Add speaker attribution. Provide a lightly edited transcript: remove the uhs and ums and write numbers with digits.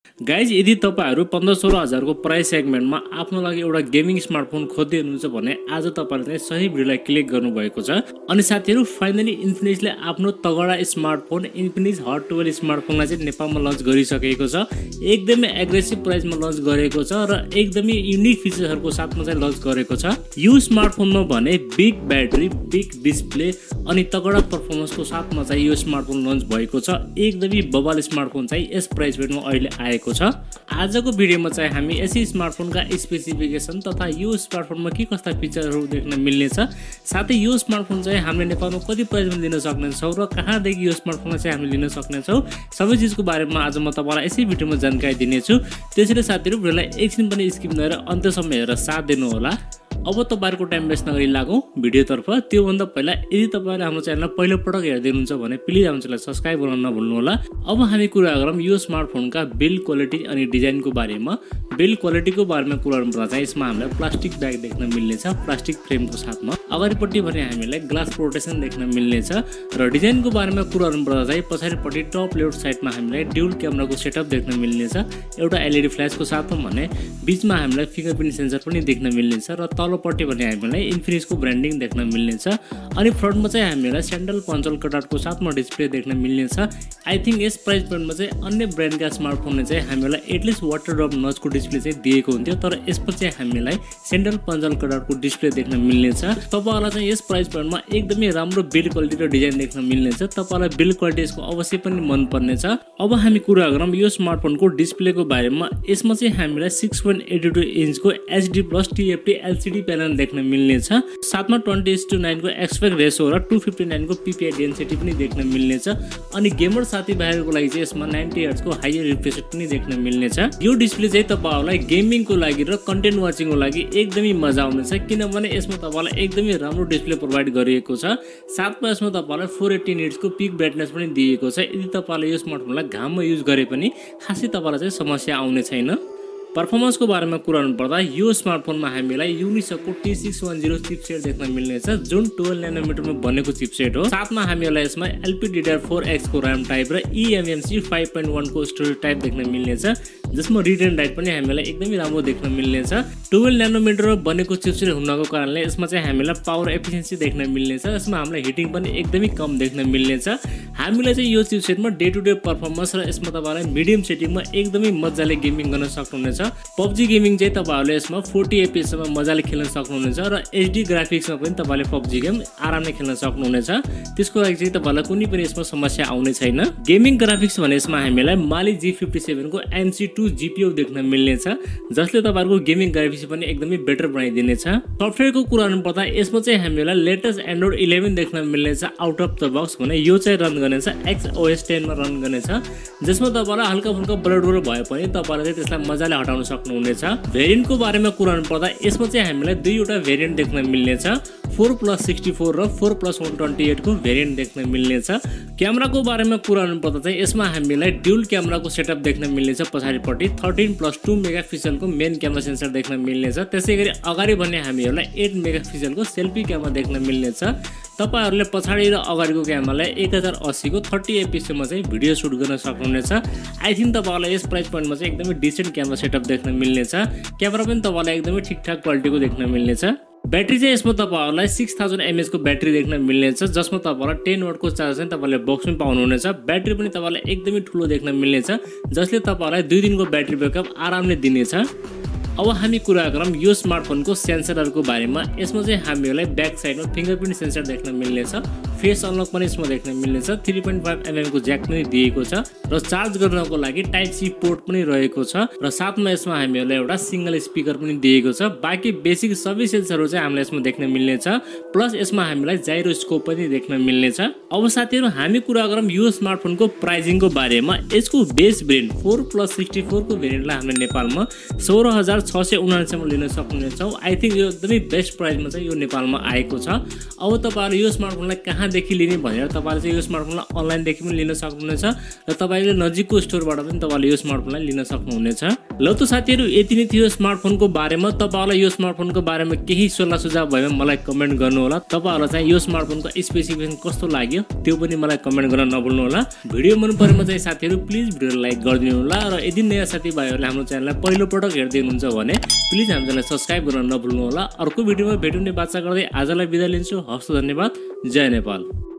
Speaker 1: Guys यदि तपाईहरु 15-16 हजारको प्राइस सेगमेन्टमा आफ्नो लागि एउटा गेमिङ स्मार्टफोन खोज्दै हुनुहुन्छ भने आज तपाईहरुले चाहिँ सही भिडियोलाई क्लिक गर्नु भएको छ। अनि साथीहरु फाइनली इन्फिनिक्सले आफ्नो तगडा स्मार्टफोन इन्फिनिक्स हट 12 स्मार्टफोनलाई चाहिँ नेपालमा लन्च गरिसकेको छ। एकदमै एग्रेसिभ प्राइसमा लन्च गरेको छ र एकदमै युनिक फिचरहरुको साथमा चाहिँ लन्च गरेको छ। यो स्मार्टफोनमा भने बिग ब्याट्री, बिग डिस्प्ले अनि तगडा परफर्मेन्सको साथमा चाहिँ यो स्मार्टफोन लन्च भएको छ। एकदमै बबाल स्मार्टफोन चाहिँ यस प्राइस रेन्जमा अहिले आएको छ। आजको भिडियोमा चाहिँ हामी यसै स्मार्टफोनका स्पेसिफिकेसन तथा यो स्मार्टफोनमा के कस्ता फिचरहरु देख्न मिल्ने छ, साथै यो स्मार्टफोन चाहिँ हामीले नेपालमा कति प्राइसमा लिन सक्नेछौं र कहाँदेखि यो स्मार्टफोन चाहिँ हामीले लिन सक्नेछौं, सबै चीजको बारेमा आज म तपाईलाई यसै भिडियोमा जानकारी दिनेछु। त्यसैले साथीहरु भिडियोलाई एकछिन पनि स्किप नगरेर अन्त्यसम्म हेरेर साथ दिनु होला। अब तपाईहरुको टाइम वेस्ट नगरी लागौं भिडियोतर्फ। त्यो भन्दा पहिला यदि तपाईहरुले हाम्रो च्यानललाई पहिलो पटक हेर्दै हुनुहुन्छ भने प्लिज हाम्रो च्यानललाई सब्स्क्राइब गर्न नभुल्नु होला। अब हामी कुरा गरौँ यो स्मार्टफोनका बिल्ड क्वालिटी अनि डिजाइनको बारेमा। बिल्ड क्वालिटीको बारेमा कुरा गर्नुपर्दा चाहिँ यसमा हामीलाई प्लास्टिक ब्याग देख्न मिल्ने छ, प्लास्टिक फ्रेमको साथमा। अगाडिपट्टि भने हामीलाई ग्लास प्रोटेक्सन देख्न मिल्ने छ र डिजाइनको बारेमा कुरा गर्नुपर्दा चाहिँ पछाडिपट्टि टप लेफ्ट साइडमा हामीलाई ड्युल क्यामेराको सेटअप देख्न मिल्ने छ, एउटा एलईडी फ्ल्याशको साथमा भने बीचमा हामीलाई फिंगरप्रिन्ट सेन्सर पनि देख्न मिल्ने छ र तलपट्टि भने हामीलाई इन्फिनिक्सको ब्रान्डिङ देख्न मिल्ने छ। अनि फ्रन्टमा चाहिँ हामीलाई सेन्ट्रल कन्सोल कटआउटको साथमा डिस्प्ले देख्न मिल्ने छ। आई थिंक यस प्राइस पॉइन्टमा चाहिँ अन्य ब्रान्डका स्मार्टफोनले चाहिँ हामीलाई एटलिस्ट वाटर ड्रप नचको डिस्प्ले चाहिँ दिएको हुन्थ्यो, तर यसपछि चाहिँ हामीलाई सेन्ट्रल कन्सोल कटआउटको डिस्प्ले देख्न मिल्ने छ। तपाईहरुलाई चाहिँ यस प्राइस पॉइन्टमा एकदमै राम्रो बिल्ड क्वालिटी र डिजाइन देख्न मिल्ने छ। तपाईहरुलाई बिल्ड क्वालिटी यसको अवश्य पनि मन पर्ने छ। अब हामी कुरा गरौँ यो स्मार्टफोनको डिस्प्लेको बारेमा। यसमा चाहिँ हामीलाई 6.82 इन्चको HD+ TFT LCD प्यानल देख्न मिल्ने छ। साथमा 20:9 को एस्पेक्ट रेशो र 259 को PPI डेन्सिटी पनि देख्न मिल्ने छ। अनि गेमर साथीभाइहरुको लागि चाहिँ यसमा 90 हर्ट्ज को हायर रिफ्रेश रेट पनि देख्न मिल्ने छ। यो डिस्प्ले चाहिँ तपाईहरुलाई गेमिङको लागि र कन्टेन्ट वाचिङको लागि एकदमै मजा आउने छ, किनभने यसमा तपाईहरुलाई एकदमै राम्रो डिस्प्ले प्रोभाइड गरिएको छ। साथमा यसमा तपाईहरुलाई 480 निट्स को पिक ब्राइटनेस पनि दिएको छ। यदि तपाईहरुले यो स्मार्टफोनलाई घाममा युज गरे पनि खासै तपाईहरुलाई चाहिँ समस्या आउने छैन। परफर्मेन्सको बारेमा कुरा गर्नुपर्दा यो स्मार्टफोनमा हामीलाई युनिसोकको T610 चिपसेट देख्न मिल्ने छ, जुन 12 नैनोमिटरमा बनेको चिपसेट हो। साथमा हामीलाई यसमा LPDDR4X को RAM टाइप र eMMC 5.1 को स्टोरेज टाइप देख्न मिल्ने छ, जसमा रिड एन्ड राइट पनि हामीलाई एकदमै राम्रो देख्न मिल्ने छ। 12 नैनोमिटरमा बनेको चिपसेट हुनको कारणले यसमा चाहिँ हामीलाई पावर एफिसिएन्सी देख्न मिल्ने छ। यसमा हामीलाई हिटिङ पनि एकदमै कम देख्न मिल्ने छ। हामीलाई चाहिँ यो चिपसेटमा डे टु डे परफर्मेन्स र यसमा तपाईहरुलाई मिडियम सेटिङमा एकदमै मजाले गेमिङ गर्न सक्नुहुनेछ। PUBG गेमिङ चाहिँ तपाईहरुले यसमा 40 FPS मा मजाले खेल्न सक्नुहुनेछ र HD ग्राफिक्समा पनि तपाईले PUBG गेम आरामले खेल्न सक्नुहुनेछ। त्यसको लागि चाहिँ तपाईलाई कुनै पनि यसमा समस्या आउने छैन। गेमिङ ग्राफिक्स भने यसमा हामीलाई Mali G57 को MC2 GPU देख्न मिल्ने छ, जसले तपाईहरुको गेमिङ ग्राफिक्स पनि एकदमै बेटर बनाइदिनेछ। सफ्टवेयरको कुरा गर्नुपर्दा यसमा चाहिँ हामीलाई लेटेस्ट एन्ड्रोइड 11 देख्न मिल्ने छ आउट अफ द बक्स भने। यो चाहिँ रन गर्नेछ XOS 10 मा रन गर्नेछ, जसमा तपाईलाई हल्का फुल्का ब्लर भए पनि तपाईले चाहिँ त्यसलाई मजाले हटाउन सक्नुहुनेछ। भेरिएन्टको बारेमा कुरा गर्नुपर्दा यसमा चाहिँ हामीलाई दुईवटा भेरिएन्ट देख्न मिल्ने छ, 4+64 र 4+128 को भेरिएन्ट देख्न मिल्ने छ। क्यामेराको बारेमा कुरा गर्नुपर्दा चाहिँ यसमा हामीलाई ड्युल क्यामेराको सेटअप देख्न मिल्ने छ। पछाडिपट्टि 13+2 मेगापिक्सल को मेन क्यामेरा सेन्सर देख्न मिल्ने छ। त्यसैगरी अगाडि भने हामीहरूलाई 8 मेगापिक्सल को सेल्फी क्यामेरा देख्न मिल्ने छ। तपाईहरुले पछाडी र अगाडिको क्यामेरालाई 1080 को 30 fps मा चाहिँ भिडियो सुट गर्न सक्नुहुनेछ। आई थिंक तपाईहरुलाई यस प्राइस पॉइन्टमा चाहिँ एकदमै डिसेन्ट क्यामेरा सेटअप देख्न मिल्ने छ। क्यामेरा पनि तपाईहरुलाई एकदमै ठीकठाक क्वालिटीको देख्न मिल्ने छ। ब्याट्री चाहिँ यसमा तपाईहरुलाई 6000 mAh को ब्याट्री देख्न मिल्ने छ, जसमा तपाईहरुलाई 10 वाट को चार्ज चाहिँ तपाईले बक्समा पाउनुहुनेछ। ब्याट्री पनि तपाईलाई एकदमै ठूलो देख्न मिल्ने छ, जसले तपाईहरुलाई 2 दिनको ब्याट्री ब्याकअप आरामले दिनेछ। अब हामी कुरा गरौँ यो स्मार्टफोनको सेन्सरहरुको बारेमा। यसमा चाहिँ हामीलाई ब्याक साइडमा फिंगरप्रिन्ट सेन्सर देख्न मिल्ने छ, फेस अनलक पनि यसमा देख्न मिल्ने छ, 3.5mm को ज्याक पनि दिएको छ र चार्ज गर्नको लागि टाइप सी पोर्ट पनि रहेको छ र साथमा यसमा हामीलाई एउटा सिंगल स्पिकर पनि दिएको छ। बाकी बेसिक सबै सेन्सरहरु चाहिँ हामीलाई यसमा देख्न मिल्ने छ, प्लस यसमा हामीलाई जाइरोस्कोप पनि देख्न मिल्ने छ। अब साथीहरु हामी कुरा गरौँ यो स्मार्टफोनको प्राइसिङको बारेमा। यसको बेस भेरिएन्ट 4+64 को भेरिएन्टलाई हामीले नेपालमा 16679 मा लिन सक्नुहुनेछौं। आई थिंक यो एकदमै बेस्ट प्राइसमा चाहिँ यो नेपालमा आएको छ। अब तपाईहरुले यो स्मार्टफोनलाई कहाँ चाइनादेखि लिने भनेर तपाईँले चाहिँ यो स्मार्टफोनलाई अनलाइनदेखि पनि लिन सक्नुहुनेछ र तपाईँले नजिकको स्टोरबाट पनि तपाईँले यो स्मार्टफोनलाई लिन सक्नुहुनेछ। ल त साथीहरू, यति नै थियो स्मार्टफोनको बारेमा। तपाईँहरूलाई यो स्मार्टफोनको बारेमा केही सल्लाह सुझाव भयो भने मलाई कमेन्ट गर्नुहोला। तपाईँहरूलाई चाहिँ यो स्मार्टफोनको स्पेसिफिकेसन कस्तो लाग्यो त्यो पनि मलाई कमेन्ट गर्न नभुल्नुहोला। भिडियो मन परेमा चाहिँ साथीहरू प्लिज भिडियोलाई लाइक गरिदिनु होला र यदि नयाँ साथीभाइहरूले हाम्रो च्यानललाई पहिलो पटक हेर्दै हुनुहुन्छ भने प्लिज हाम्रो च्यानललाई सब्स्क्राइब गर्न नभुल्नुहोला। अर्को भिडियोमा भेट्ने बाचा गर्दै आजलाई बिदा लिन्छु। हवस्, धन्यवाद। जय नेपाल।